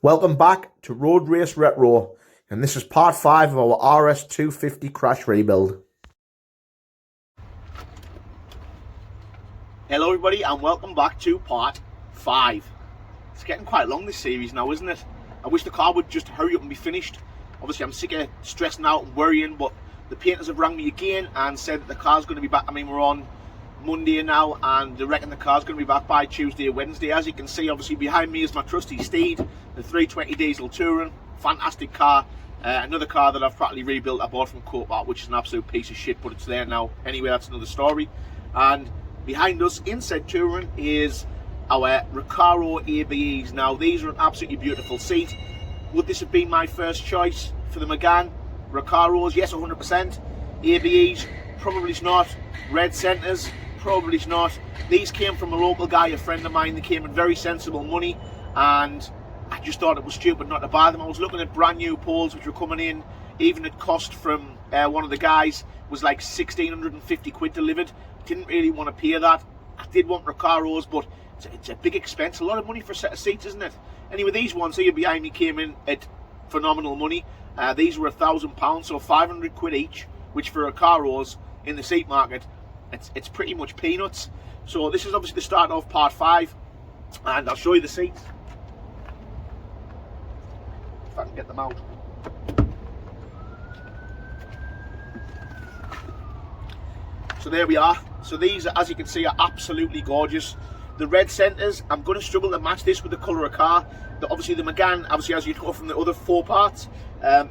Welcome back to Road Race Retro, and this is part 5 of our RS250 crash rebuild. Hello everybody and welcome back to part 5. It's getting quite long, this series now, isn't it? I wish the car would just hurry up and be finished. Obviously I'm sick of stressing out and worrying, but the painters have rang me again and said that the car's going to be back. I mean, we're on Monday now and they reckon the car's going to be back by Tuesday or Wednesday. As you can see, obviously behind me is my trusty steed, the 320 diesel Touring. Fantastic car. Another car that I've practically rebuilt. I bought from Copart, which is an absolute piece of shit, but it's there now. Anyway, that's another story. And behind us in said Touring is our Recaro ABEs. Now these are an absolutely beautiful seat. Would this have been my first choice for the Megane? Recaros, yes, 100%. ABEs, probably not. Red centres, probably not. These came from a local guy, a friend of mine. They came in very sensible money, and I just thought it was stupid not to buy them. I was looking at brand new poles which were coming in. Even at cost from one of the guys was like 1,650 quid delivered. Didn't really want to pay that. I did want Recaros, but it's a big expense. A lot of money for a set of seats, isn't it? Anyway, these ones here behind me came in at phenomenal money. These were £1,000, so 500 quid each, which for Recaros in the seat market, it's pretty much peanuts. So this is obviously the start of part 5, and I'll show you the seats if I can get them out. So there we are. So these, as you can see, are absolutely gorgeous. The red centres, I'm going to struggle to match this with the colour of car. Obviously the Megane, obviously as you go from the other 4 parts,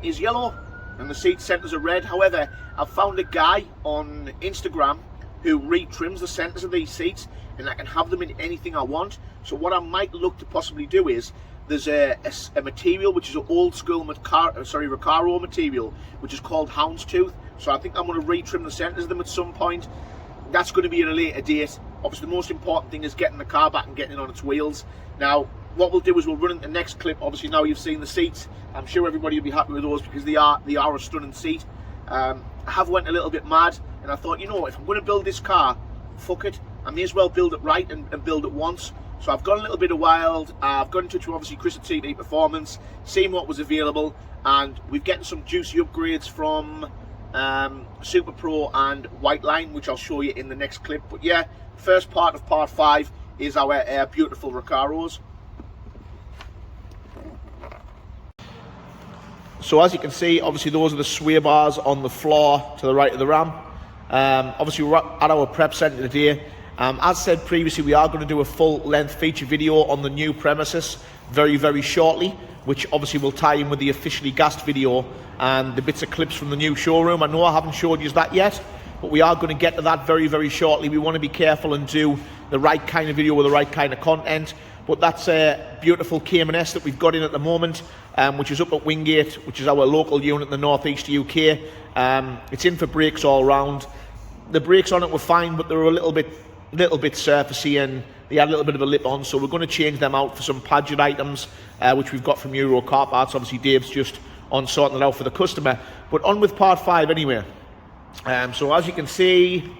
is yellow, and the seat centres are red. However, I've found a guy on Instagram who retrims the centres of these seats, and I can have them in anything I want. So what I might look to possibly do is, there's a material which is an old school Recaro material, which is called houndstooth. So I think I'm going to retrim the centres of them at some point. That's going to be at a later date. Obviously the most important thing is getting the car back and getting it on its wheels. Now what we'll do is we'll run into the next clip. Obviously now you've seen the seats, I'm sure everybody will be happy with those because they are a stunning seat. I have went a little bit mad, and I thought, you know, if I'm going to build this car, fuck it, I may as well build it right and build it once. So I've gone a little bit of wild. I've got in touch with obviously Chris at TT Performance, seen what was available, and we've getting some juicy upgrades from Super Pro and White Line, which I'll show you in the next clip. But yeah, first part of part 5 is our beautiful Recaros. So as you can see, obviously those are the sway bars on the floor to the right of the Ram. Obviously we're at our prep centre today. As said previously, we are going to do a full length feature video on the new premises very, very shortly, which obviously will tie in with the officially gassed video and the bits of clips from the new showroom. I know I haven't showed you that yet, but we are going to get to that very, very shortly. We want to be careful and do the right kind of video with the right kind of content. But that's a beautiful Cayman-S that we've got in at the moment, which is up at Wingate, which is our local unit in the northeast UK. It's in for brakes all round. The brakes on it were fine, but they were a little bit surfacey and they had a little bit of a lip on, so we're going to change them out for some Padgett items, which we've got from Euro Car Parts. Obviously Dave's just on sorting it out for the customer. But on with part 5 anyway. So as you can see,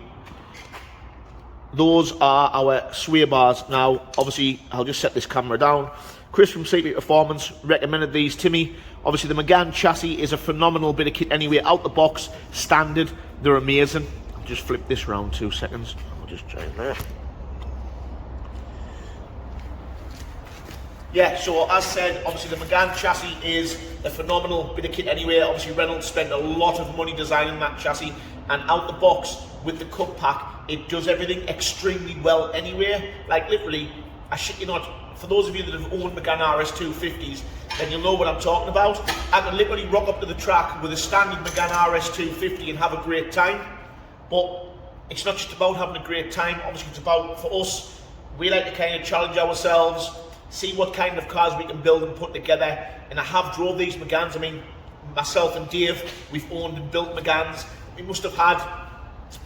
those are our sway bars. Now obviously I'll just set this camera down. Chris from TT Performance recommended these to me. Obviously the Megane chassis is a phenomenal bit of kit anyway, out the box, standard, they're amazing. I'll just flip this round 2 seconds. I'll just try that. Yeah, so as said, obviously the Megane chassis is a phenomenal bit of kit anyway. Obviously Reynolds spent a lot of money designing that chassis, and out the box with the cup pack, it does everything extremely well anyway. Like literally, I shit you not, for those of you that have owned Megane RS250s, then you'll know what I'm talking about. I can literally rock up to the track with a standard Megane RS250 and have a great time. But it's not just about having a great time. Obviously it's about, for us, we like to kind of challenge ourselves, see what kind of cars we can build and put together. And I have drove these Meganes. I mean, myself and Dave, we've owned and built Meganes. We must have had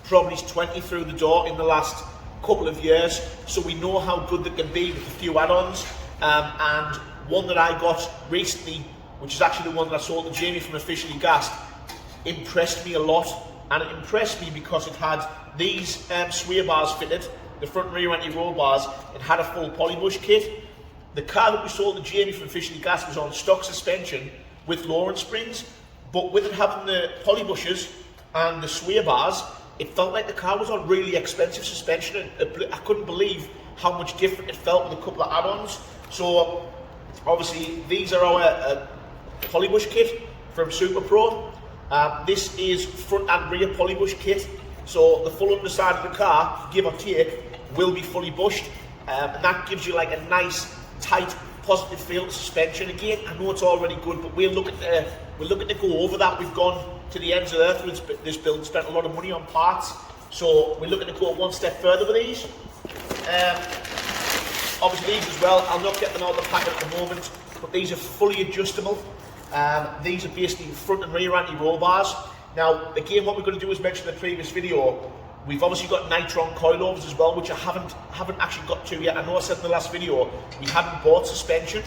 probably 20 through the door in the last couple of years, so we know how good they can be with a few add-ons. And one that I got recently, which is actually the one that I sold to Jamie from Officially Gassed, impressed me a lot. And it impressed me because it had these sway bars fitted, the front and rear anti-roll bars. It had a full polybush kit. the car that we sold to Jamie from Officially Gas was on stock suspension with Lawrence springs, but with it having the poly bushes and the sway bars, it felt like the car was on really expensive suspension, and I couldn't believe how much different it felt with a couple of add-ons. So obviously these are our polybush kit from Super Pro. This is front and rear polybush kit, so the full underside of the car, give or take, will be fully bushed, and that gives you like a nice tight positive feel to suspension. Again, I know it's already good, but we're looking to go over that. We've gone to the ends of the earth with this build, spent a lot of money on parts, so we're looking to go one step further with these. Obviously these as well, I'll not get them out of the packet at the moment, but these are fully adjustable. These are basically front and rear anti-roll bars. Now again, what we're going to do is mention in the previous video, we've obviously got nitron coilovers as well, which I haven't actually got to yet. I know I said in the last video we hadn't bought suspension,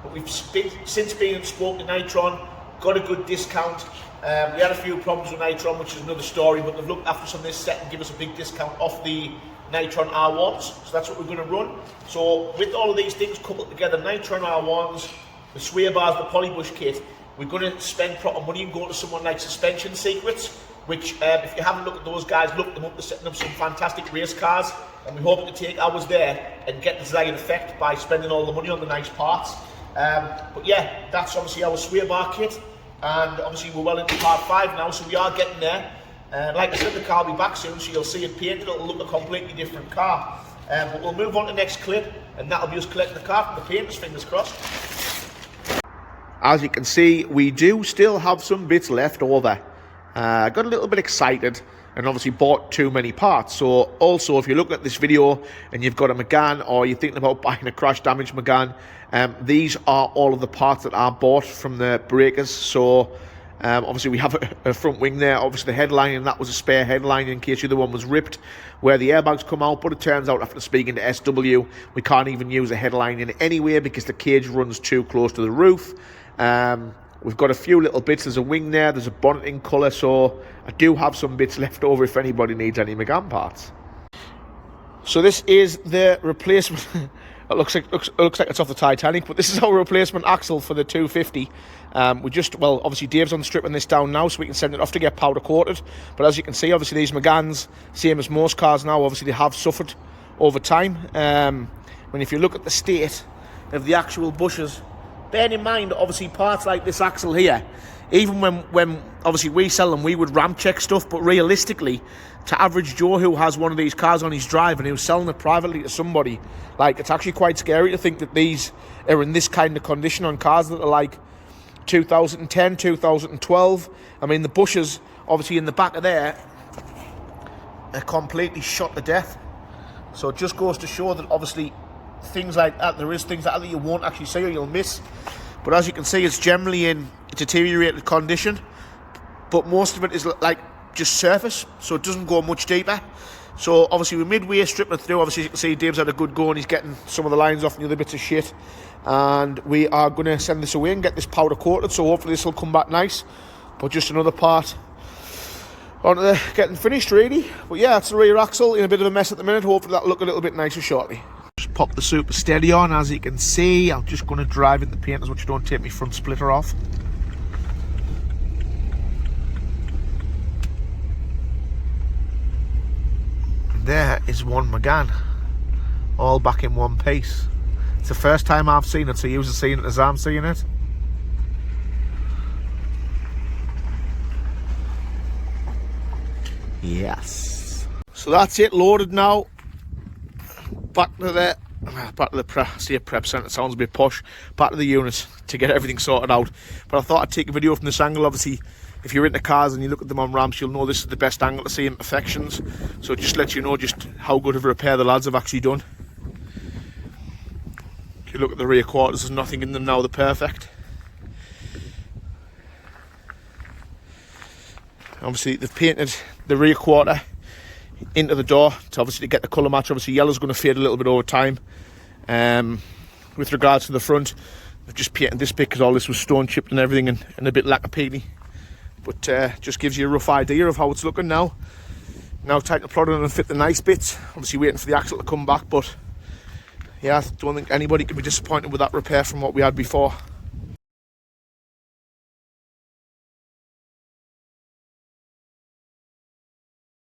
but we've since been and spoke to Nitron, got a good discount. We had a few problems with Nitron, which is another story, but they've looked after us on this set and give us a big discount off the Nitron R1s, so that's what we're going to run. So with all of these things coupled together, Nitron R1s, the sway bars, the polybush kit, we're going to spend proper money and go to someone like Suspension Secrets, which if you haven't looked at those guys, look them up. They're setting up some fantastic race cars, and we're hoping to take ours there and get the desired effect by spending all the money on the nice parts. But yeah, that's obviously our sway bar kit, and obviously we're well into part 5 now, so we are getting there. Like I said, the car will be back soon, so you'll see it painted. It'll look a completely different car. But we'll move on to the next clip, and that'll be us collecting the car from the painters, fingers crossed. As you can see, we do still have some bits left over. Got a little bit excited and obviously bought too many parts. So also, if you look at this video and you've got a Megane, or you're thinking about buying a crash damaged Megane, these are all of the parts that are bought from the breakers. So obviously we have a front wing there, obviously the headline, and that was a spare headline in case the other one was ripped where the airbags come out. But it turns out, after speaking to SW, we can't even use a headline in anywhere because the cage runs too close to the roof. We've got a few little bits. There's a wing there, there's a bonneting colour, so I do have some bits left over if anybody needs any Megane parts. So this is the replacement. It looks like it's off the Titanic, but this is our replacement axle for the 250. Well, obviously Dave's on stripping this down now, so we can send it off to get powder coated. But as you can see, obviously these Meganes, same as most cars now, obviously they have suffered over time. When if you look at the state of the actual bushes, bear in mind, obviously parts like this axle here, even when obviously we sell them, we would ramp check stuff, but realistically, to average Joe who has one of these cars on his drive and who's selling it privately to somebody, like, it's actually quite scary to think that these are in this kind of condition on cars that are like 2010, 2012. I mean, the bushes, obviously in the back of there, are completely shot to death. So it just goes to show that obviously things like that, there is things like that you won't actually see or you'll miss. But as you can see, it's generally in deteriorated condition, but most of it is like just surface, so it doesn't go much deeper. So obviously we're midway stripping it through. Obviously you can see Dave's had a good go and he's getting some of the lines off and the other bits of shit, and we are going to send this away and get this powder coated, so hopefully this will come back nice. But just another part onto the getting finished really. But yeah, it's the rear axle in a bit of a mess at the minute. Hopefully that'll look a little bit nicer shortly. Just pop the super steady on. As you can see, I'm just going to drive in the painters, which don't take my front splitter off. There is one Megane, all back in one piece. It's the first time I've seen it, so you have seen it as I'm seeing it. Yes. So that's it, loaded now. Back to the prep centre. Sounds a bit posh. Back to the unit to get everything sorted out. But I thought I'd take a video from this angle. Obviously, if you're into cars and you look at them on ramps, you'll know this is the best angle to see imperfections. So it just lets you know just how good of a repair the lads have actually done. If you look at the rear quarters, there's nothing in them now, they're perfect. Obviously they've painted the rear quarter into the door to obviously get the colour match. Obviously yellow's going to fade a little bit over time. With regards to the front, they've just painted this bit because all this was stone chipped and everything, and a bit lacquer-peely. But just gives you a rough idea of how it's looking now. Now time to plot it and fit the nice bits. Obviously waiting for the axle to come back, but yeah, I don't think anybody could be disappointed with that repair from what we had before.